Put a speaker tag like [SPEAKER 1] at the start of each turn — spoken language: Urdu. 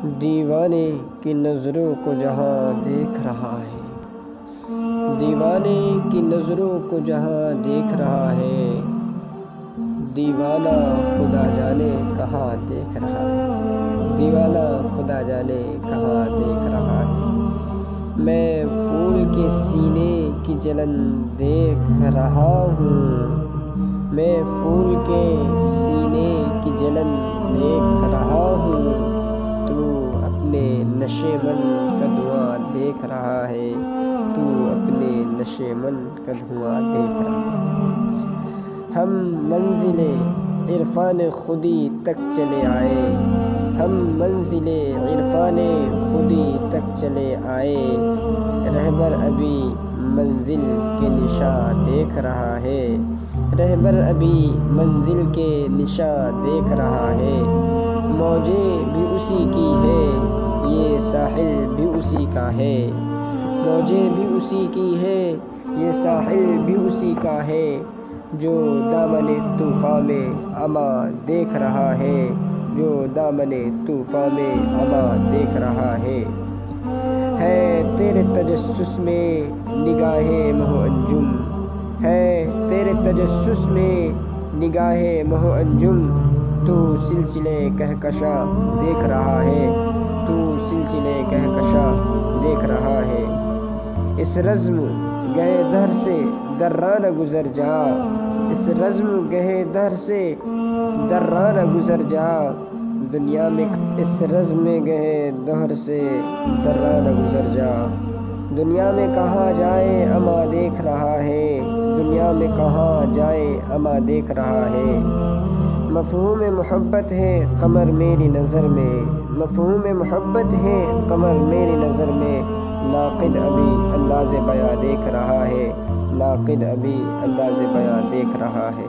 [SPEAKER 1] دیوانے کی نظروں کو جہاں دیکھ رہا ہے، دیوانے کی نظروں کو جہاں دیکھ رہا ہے، دیوانہ خدا جانے کہاں دیکھ رہا ہے، دیوانہ خدا جانے کہاں دیکھ رہا ہے۔ میں پھول کے سینے کی جلن دیکھ رہا ہوں، میں پھول کے سینے کی جلن دیکھ رہا ہوں، تو اپنے نشے من کا دھواں دیکھ رہا ہے، تو اپنے نشے من کا دھواں دیکھ رہا ہے۔ ہم منزل عرفان خودی تک چلے آئے، ہم منزل عرفان خودی تک چلے آئے، رہبر ابھی منزل کے نشاں دیکھ رہا ہے، رہبر ابھی منزل کے نشاں دیکھ رہا ہے۔ موجیں بھی اسی کی ہے، یہ ساحل بھی اسی کا ہے، موجیں بھی اسی کی ہے، یہ ساحل بھی اسی کا ہے، جو دامن طوفان میں اما دیکھ رہا ہے، جو دامن طوفان میں اما دیکھ رہا ہے۔ تیرے تجسس میں نگاہ مہ انجم، ہے تیرے تجسس میں نگاہ مہ انجم، تو سلسلے کہکشاں دیکھ رہا ہے، تو سلسلے کہکشاں دیکھ رہا ہے۔ اس رزم گہے دھر سے درانہ گزر جا، اس رزم گہے دھر سے درانہ گزر جا، دنیا میں اس رزم گہے دھر سے درانہ گزر جا، دنیا میں کہاں جائے اما دیکھ رہا ہے، دنیا میں کہاں جائے اما دیکھ رہا ہے۔ مفہوم محبت ہے قمر میری نظر میں، مفہوم محبت ہے قمر میری نظر میں، ناقد ابھی انداز بیاں دیکھ رہا ہے، ناقد ابھی انداز بیاں دیکھ رہا ہے۔